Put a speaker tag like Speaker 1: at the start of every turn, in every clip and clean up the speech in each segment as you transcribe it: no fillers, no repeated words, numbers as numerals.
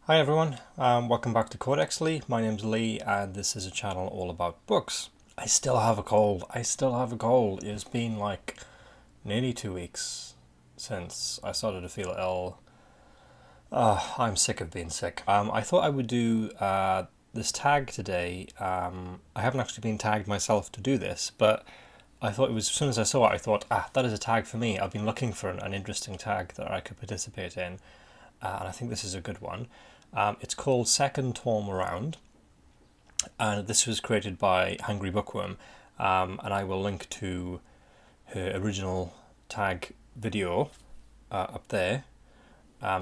Speaker 1: Hi everyone, welcome back to Codex Lee. My name's Lee and this is a channel all about books. I still have a cold. It's been like nearly 2 weeks since I started to feel ill. I'm sick of being sick. I thought I would do this tag today. I haven't actually been tagged myself to do this, but I thought it was, as soon as I saw it, I thought, that is a tag for me. I've been looking for an interesting tag that I could participate in, and I think this is a good one. It's called Second Tome Around, and this was created by Hungry Bookworm, and I will link to her original tag video up there,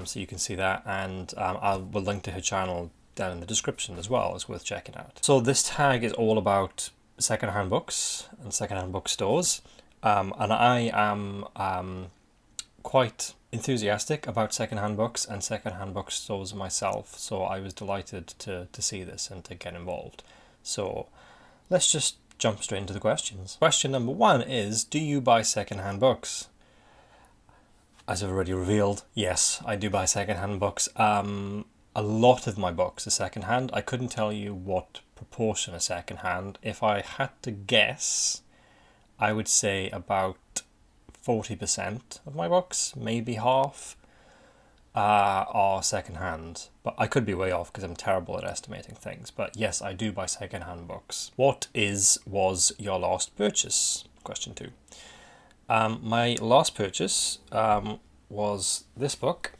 Speaker 1: so you can see that, and I will link to her channel down in the description as well. It's worth checking out. So this tag is all about secondhand books and secondhand bookstores, and I am quite enthusiastic about secondhand books and secondhand bookstores myself, so I was delighted to see this and to get involved. So let's just jump straight into the questions. Question number one is, do you buy secondhand books? As I've already revealed, yes, I do buy secondhand books. A lot of my books are secondhand. I couldn't tell you what proportion are secondhand. If I had to guess, I would say about 40% of my books, maybe half, are secondhand. But I could be way off because I'm terrible at estimating things. But yes, I do buy secondhand books. What was your last purchase? Question two. My last purchase was this book,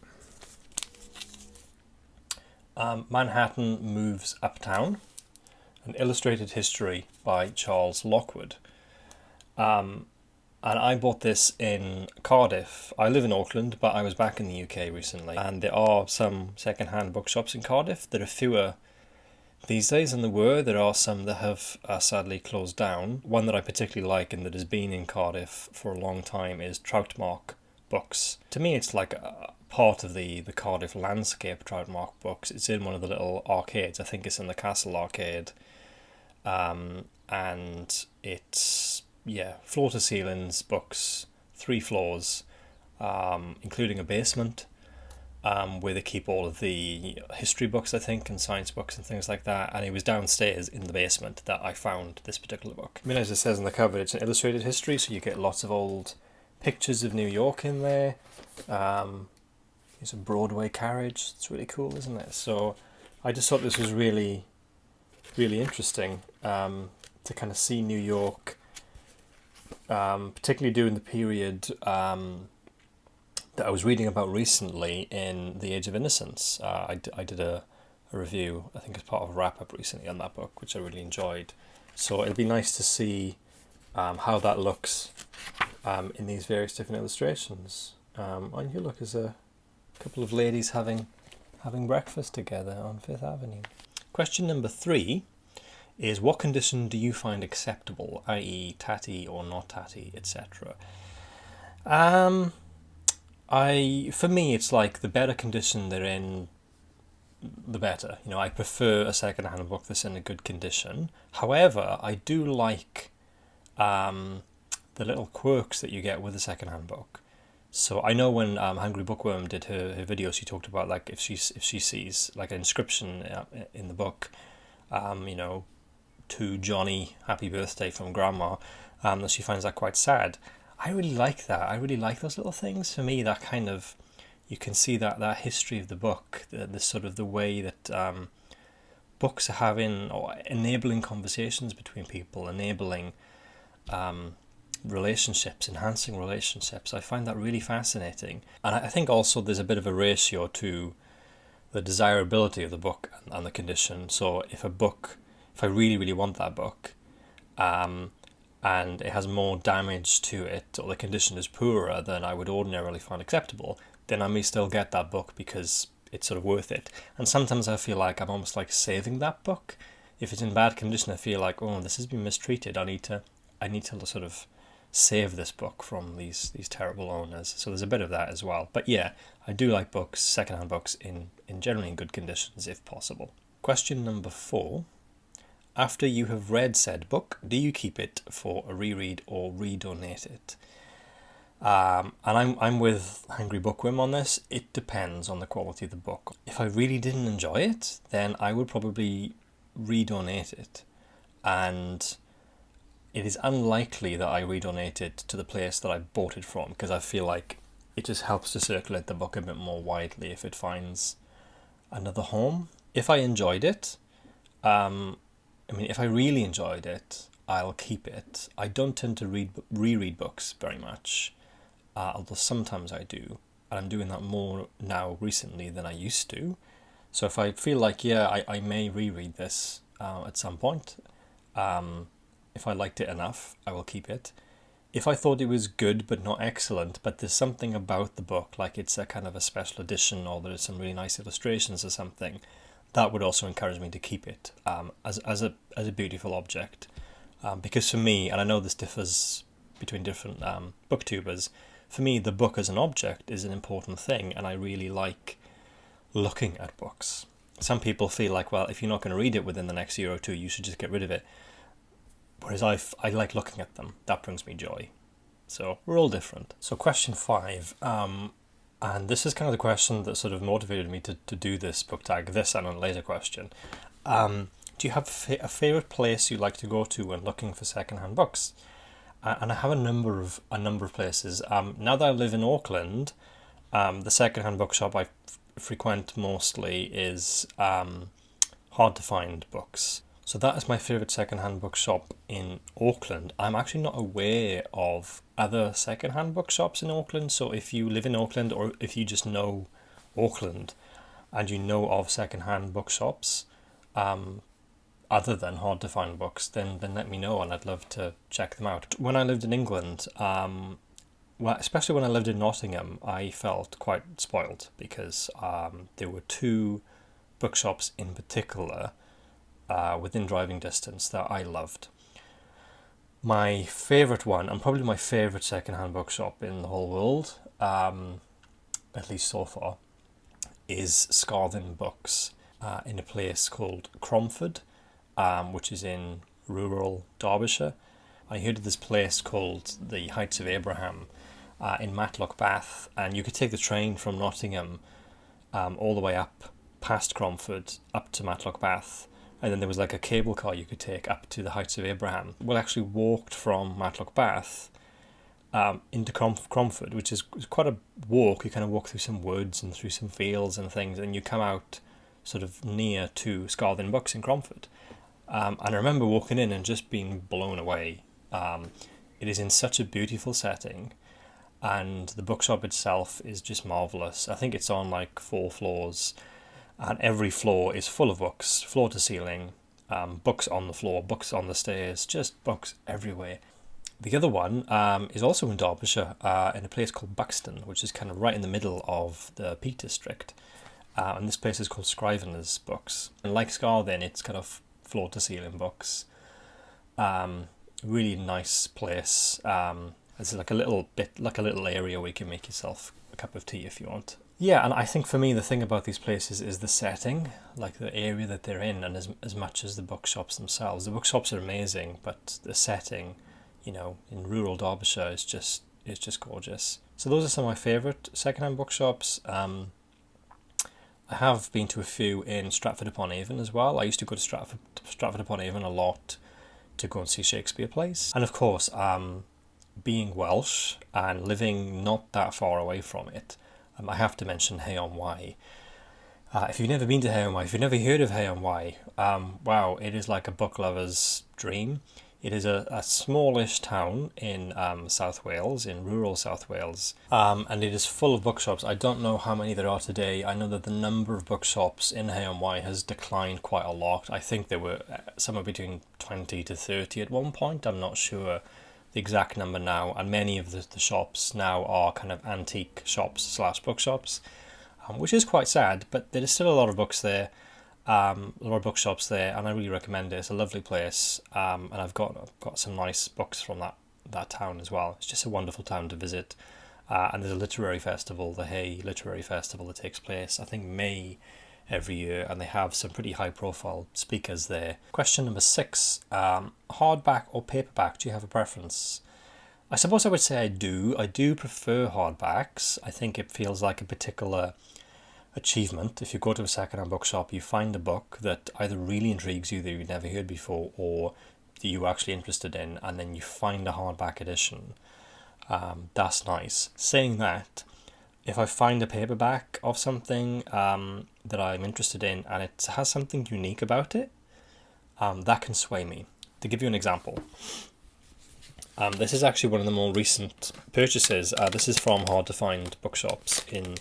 Speaker 1: Manhattan Moves Uptown, an illustrated history by Charles Lockwood. And I bought this in Cardiff. I live in Auckland, but I was back in the UK recently. And there are some second-hand bookshops in Cardiff. There are fewer these days than there were. There are some that have sadly closed down. One that I particularly like and that has been in Cardiff for a long time is Troutmark Books. To me, it's like a part of the Cardiff landscape, Troutmark Books. It's in one of the little arcades. I think it's in the Castle Arcade. And it's... floor to ceilings books, 3 floors, including a basement, where they keep all of the history books, I think, and science books and things like that. And it was downstairs in the basement that I found this particular book. I mean, as it says on the cover, it's an illustrated history, so you get lots of old pictures of New York in there. There's a Broadway carriage. It's really cool, isn't it? So I just thought this was really, really interesting to kind of see New York, particularly during the period that I was reading about recently in The Age of Innocence. I did a review, I think as part of a wrap-up recently on that book, which I really enjoyed. So it'll be nice to see how that looks in these various different illustrations. And here, look, there's a couple of ladies having breakfast together on Fifth Avenue. Question number 3 is, what condition do you find acceptable, i.e. tatty or not tatty, etc.? For me, it's like the better condition they're in, the better. You know, I prefer a second-hand book that's in a good condition. However, I do like the little quirks that you get with a second-hand book. So I know when Hungry Bookworm did her video, she talked about, like, if she sees like an inscription in the book, to Johnny, happy birthday from grandma, that she finds that quite sad. I really like that. I really like those little things. For me, that kind of, you can see that history of the book, the sort of the way that books are having or enabling conversations between people, enabling relationships, enhancing relationships. I find that really fascinating. And I think also there's a bit of a ratio to the desirability of the book and the condition. So if I really, really want that book, and it has more damage to it, or the condition is poorer than I would ordinarily find acceptable, then I may still get that book because it's sort of worth it. And sometimes I feel like I'm almost like saving that book. If it's in bad condition, I feel like, oh, this has been mistreated. I need to sort of save this book from these terrible owners. So there's a bit of that as well. But yeah, I do like books, secondhand books, in generally in good conditions if possible. Question number 4. After you have read said book, do you keep it for a reread or redonate it? And I'm with Angry Bookworm on this. It depends on the quality of the book. If I really didn't enjoy it, then I would probably redonate it. And it is unlikely that I redonate it to the place that I bought it from, because I feel like it just helps to circulate the book a bit more widely if it finds another home. If I enjoyed it, if I really enjoyed it, I'll keep it. I don't tend to reread books very much, although sometimes I do. And I'm doing that more now recently than I used to. So if I feel like, I may reread this at some point, if I liked it enough, I will keep it. If I thought it was good but not excellent, but there's something about the book, like it's a kind of a special edition or there's some really nice illustrations or something, that would also encourage me to keep it as a beautiful object. Because for me, and I know this differs between different booktubers, for me the book as an object is an important thing, and I really like looking at books. Some people feel like, well, if you're not going to read it within the next year or two, you should just get rid of it. Whereas I like looking at them. That brings me joy. So we're all different. So question 5, and this is kind of the question that sort of motivated me to do this book tag, this and a later question. Do you have a favourite place you like to go to when looking for second-hand books? And I have a number of places. Now that I live in Auckland, the second-hand bookshop I frequent mostly is Hard to Find Books. So that is my favourite second-hand bookshop in Auckland. I'm actually not aware of other second-hand bookshops in Auckland. So if you live in Auckland, or if you just know Auckland and you know of second-hand bookshops other than Hard to Find Books, then let me know and I'd love to check them out. When I lived in England, especially when I lived in Nottingham, I felt quite spoiled because there were 2 bookshops in particular within driving distance that I loved. My favourite one, and probably my favourite second-hand bookshop in the whole world, at least so far, is Scarthin Books in a place called Cromford, which is in rural Derbyshire. I heard of this place called the Heights of Abraham in Matlock Bath, and you could take the train from Nottingham all the way up past Cromford up to Matlock Bath, and then there was like a cable car you could take up to the Heights of Abraham. We actually walked from Matlock Bath into Cromford, which is quite a walk. You kind of walk through some woods and through some fields and things, and you come out sort of near to Scarthin Books in Cromford. And I remember walking in and just being blown away. It is in such a beautiful setting, and the bookshop itself is just marvellous. I think it's on like 4 floors, and every floor is full of books, floor to ceiling, books on the floor, books on the stairs, just books everywhere. The other one is also in Derbyshire, in a place called Buxton, which is kind of right in the middle of the Peak District. And this place is called Scrivener's Books. And like Scarthin, it's kind of floor to ceiling books. Really nice place. It's like a little area where you can make yourself a cup of tea if you want. Yeah, and I think for me the thing about these places is the setting, like the area that they're in, and as much as the bookshops themselves. The bookshops are amazing, but the setting, in rural Derbyshire is just gorgeous. So those are some of my favourite second-hand bookshops. I have been to a few in Stratford-upon-Avon as well. I used to go to Stratford-upon-Avon a lot to go and see Shakespeare plays. And of course, being Welsh and living not that far away from it, I have to mention Hay-on-Wye. If you've never been to Hay-on-Wye, if you've never heard of Hay-on-Wye, wow, it is like a book lover's dream. It is a smallish town in South Wales, in rural South Wales, and it is full of bookshops. I don't know how many there are today. I know that the number of bookshops in Hay-on-Wye has declined quite a lot. I think there were somewhere between 20 to 30 at one point. I'm not sure the exact number now, and many of the shops now are kind of antique shops / bookshops, which is quite sad, but there is still a lot of books there. A lot of bookshops there, and I really recommend it. It's a lovely place, and I've got some nice books from that town as well. It's just a wonderful town to visit, and there's a literary festival, the Hay Literary Festival, that takes place, I think, May every year, and they have some pretty high profile speakers there. Question number 6, hardback or paperback, do you have a preference? I suppose I would say I do. I do prefer hardbacks. I think it feels like a particular achievement. If you go to a second-hand bookshop, you find a book that either really intrigues you that you've never heard before, or that you're actually interested in, and then you find a hardback edition. That's nice. Saying that, if I find a paperback of something that I'm interested in and it has something unique about it, that can sway me. To give you an example, this is actually one of the more recent purchases. This is from hard to find bookshops in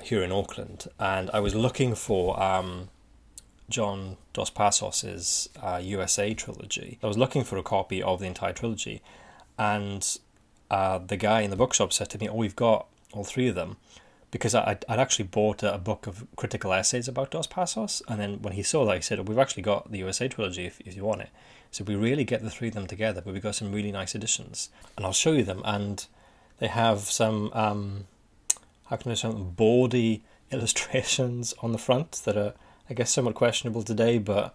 Speaker 1: here in Auckland, and I was looking for John Dos Passos's USA trilogy. I was looking for a copy of the entire trilogy, and the guy in the bookshop said to me, "Oh, we've got all three of them," because I'd actually bought a book of critical essays about Dos Passos, and then when he saw that, he said, "Oh, we've actually got the USA trilogy if you want it." So we really get the three of them together, but we've got some really nice editions, and I'll show you them. And they have some how can I say, bawdy illustrations on the front that are, I guess, somewhat questionable today, but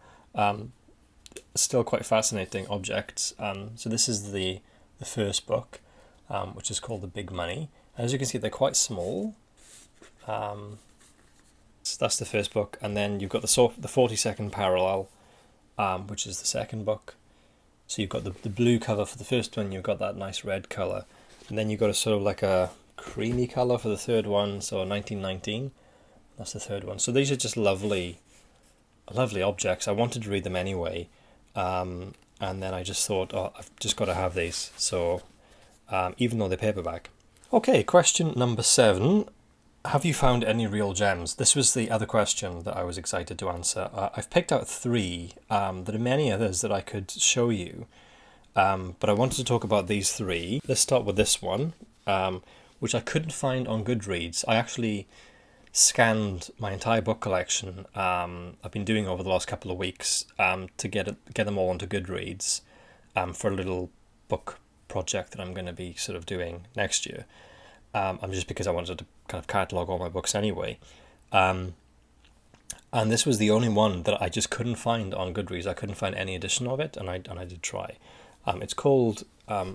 Speaker 1: still quite fascinating objects. So this is the first book, which is called The Big Money. As you can see, they're quite small. So that's the first book, and then you've got the 42nd parallel, which is the second book. So you've got the blue cover for the first one, you've got that nice red colour, and then you've got a sort of like a creamy colour for the third one, so 1919, that's the third one. So these are just lovely objects. I wanted to read them anyway, and then I just thought, oh, I've just got to have these, so even though they're paperback. Okay, question number 7. Have you found any real gems? This was the other question that I was excited to answer. I've picked out 3. There are many others that I could show you, but I wanted to talk about these 3. Let's start with this one, which I couldn't find on Goodreads. I actually scanned my entire book collection. I've been doing over the last couple of weeks to get them all onto Goodreads for a little book project that I'm going to be sort of doing next year. Just because I wanted to kind of catalogue all my books anyway. And this was the only one that I just couldn't find on Goodreads. I couldn't find any edition of it, and I did try. It's called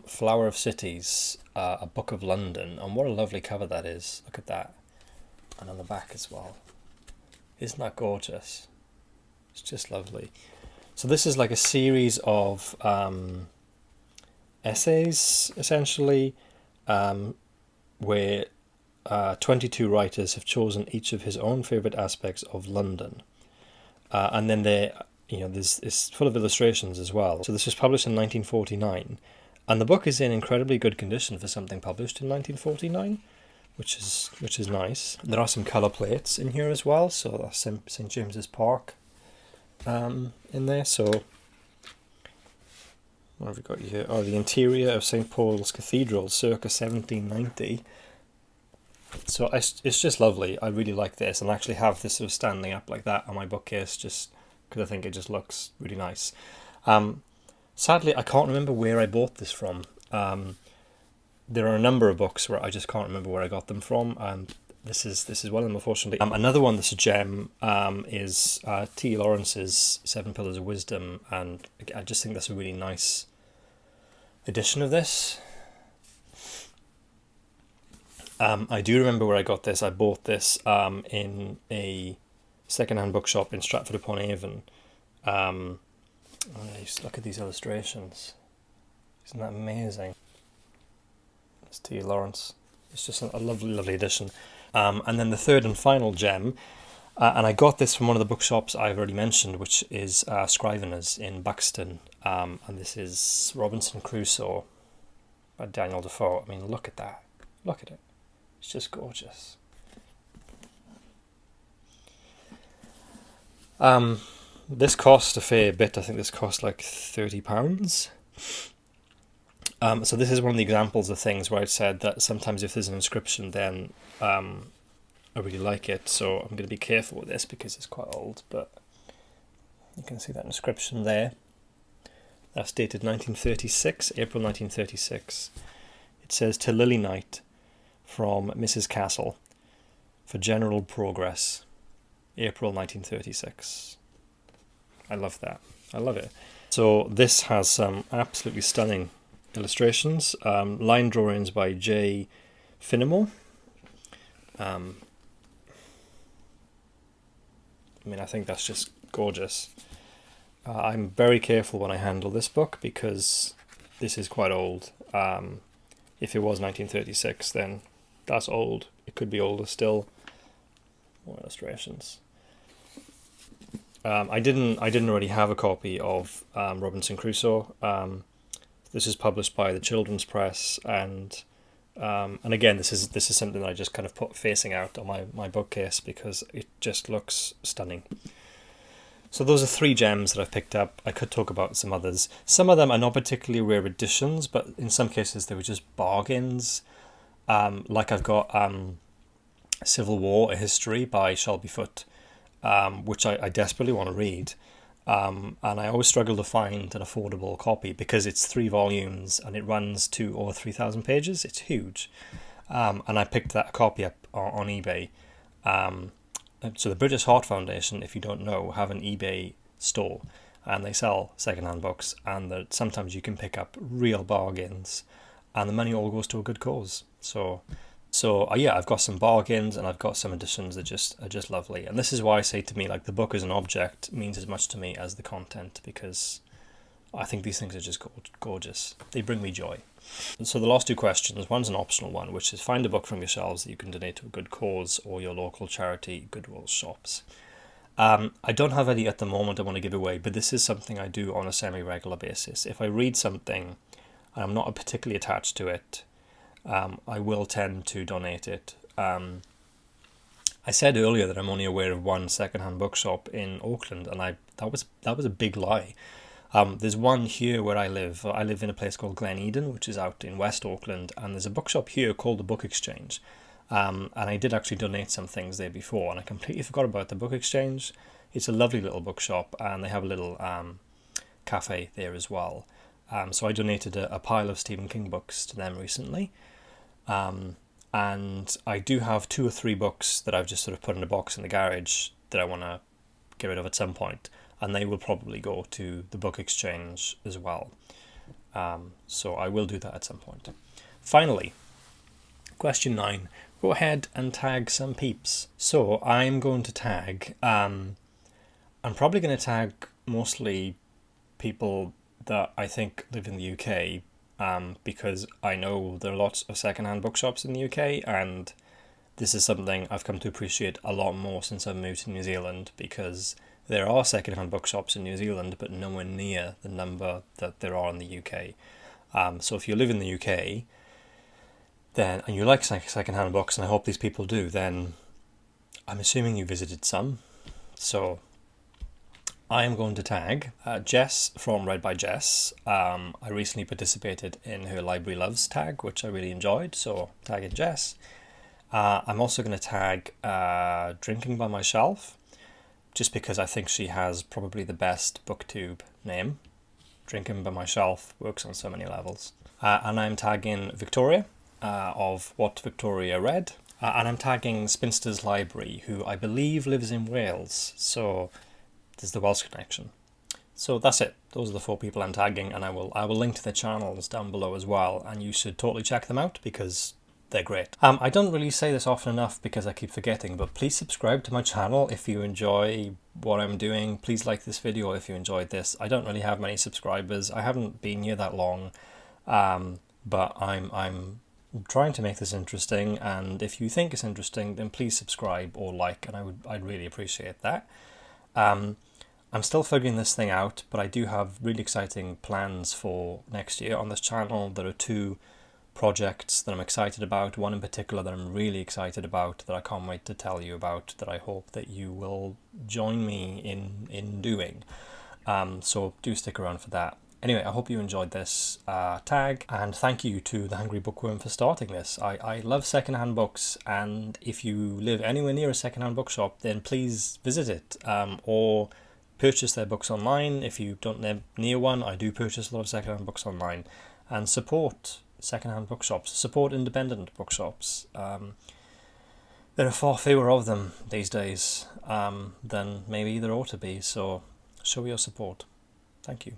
Speaker 1: Flower of Cities, A Book of London, and what a lovely cover that is. Look at that. And on the back as well. Isn't that gorgeous? It's just lovely. So this is like a series of essays, essentially, where 22 writers have chosen each of his own favourite aspects of London. And then it's full of illustrations as well. So this was published in 1949, and the book is in incredibly good condition for something published in 1949, which is nice. There are some colour plates in here as well, so that's St James's Park in there. So what have we got here? Oh, the interior of St Paul's Cathedral circa 1790. So it's just lovely. I really like this, and I actually have this sort of standing up like that on my bookcase just because I think it just looks really nice. Sadly, I can't remember where I bought this from. There are a number of books where I just can't remember where I got them from, and this is one of them, unfortunately. Another one that's a gem is T. Lawrence's 7 Pillars of Wisdom, and I just think that's a really nice edition of this. I do remember where I got this. I bought this in a second-hand bookshop in Stratford-upon-Avon. Look at these illustrations. Isn't that amazing? It's T. Lawrence. It's just a lovely, lovely edition. And then the third and final gem, and I got this from one of the bookshops I've already mentioned, which is Scriveners in Buxton. And this is Robinson Crusoe by Daniel Defoe. I mean, look at that. Look at it. It's just gorgeous. This cost a fair bit. I think this cost like £30. So this is one of the examples of things where I said that sometimes if there's an inscription, then I really like it. So I'm going to be careful with this because it's quite old, but you can see that inscription there. That's dated 1936, April 1936. It says, "To Lily Knight, from Mrs. Castle, for general progress, April 1936. I love that. I love it. So this has some absolutely stunning illustrations. Line drawings by J. Finnemore. I mean, I think that's just gorgeous. I'm very careful when I handle this book because this is quite old. If it was 1936, then that's old. It could be older still. More illustrations. I didn't already have a copy of Robinson Crusoe. This is published by the Children's Press, and again, this is something that I just kind of put facing out on my bookcase because it just looks stunning. So those are 3 gems that I've picked up. I could talk about some others. Some of them are not particularly rare editions, but in some cases they were just bargains. Like I've got Civil War, A History by Shelby Foote, which I desperately want to read. And I always struggle to find an affordable copy because it's 3 volumes and it runs 2,000 or 3,000 pages. It's huge. And I picked that copy up on eBay. So the British Heart Foundation, if you don't know, have an eBay store and they sell secondhand books, and that sometimes you can pick up real bargains and the money all goes to a good cause. So yeah, I've got some bargains and I've got some editions that are just lovely. And this is why I say to me, like, the book as an object means as much to me as the content, because I think these things are just gorgeous. They bring me joy. So the last 2 questions, one's an optional one, which is find a book from your shelves that you can donate to a good cause or your local charity Goodwill shops. I don't have any at the moment I want to give away, but this is something I do on a semi-regular basis. If I read something and I'm not particularly attached to it, I will tend to donate it. I said earlier that I'm only aware of one secondhand bookshop in Auckland, and that was a big lie. There's one here where I live. I live in a place called Glen Eden, which is out in West Auckland, and there's a bookshop here called the Book Exchange. And I did actually donate some things there before, and I completely forgot about the Book Exchange. It's a lovely little bookshop, and they have a little cafe there as well. So I donated a pile of Stephen King books to them recently. And I do have 2 or 3 books that I've just sort of put in a box in the garage that I want to get rid of at some point, and they will probably go to the Book Exchange as well. So I will do that at some point. Finally, question 9. Go ahead and tag some peeps. So I'm going to tag, I'm probably going to tag mostly people that I think live in the UK, because I know there are lots of secondhand bookshops in the UK, and this is something I've come to appreciate a lot more since I've moved to New Zealand, because there are secondhand bookshops in New Zealand, but nowhere near the number that there are in the UK. So if you live in the UK, then, and you like secondhand books, and I hope these people do, then I'm assuming you visited some. So I am going to tag Jess from Read by Jess. I recently participated in her Library Loves tag, which I really enjoyed, so tagging Jess. I'm also going to tag Drinking by My Shelf, just because I think she has probably the best booktube name. Drinking by My Shelf works on so many levels. And I'm tagging Victoria of What Victoria Read. And I'm tagging Spinster's Library, who I believe lives in Wales. So there's the Welsh connection. So that's it. Those are the 4 people I'm tagging, and I will link to their channels down below as well, and you should totally check them out because they're great. I don't really say this often enough because I keep forgetting, but please subscribe to my channel if you enjoy what I'm doing. Please like this video if you enjoyed this. I don't really have many subscribers. I haven't been here that long, but I'm trying to make this interesting, and if you think it's interesting, then please subscribe or like, and I'd really appreciate that. I'm still figuring this thing out, but I do have really exciting plans for next year on this channel. There are 2 projects that I'm excited about, one in particular that I'm really excited about, that I can't wait to tell you about, that I hope that you will join me in doing. So do stick around for that. Anyway, I hope you enjoyed this tag, and thank you to The Hungry Bookworm for starting this. I love secondhand books, and if you live anywhere near a secondhand bookshop, then please visit it, or purchase their books online. If you don't live near one, I do purchase a lot of secondhand books online, and support secondhand bookshops, support independent bookshops. There are far fewer of them these days than maybe there ought to be, so show your support. Thank you.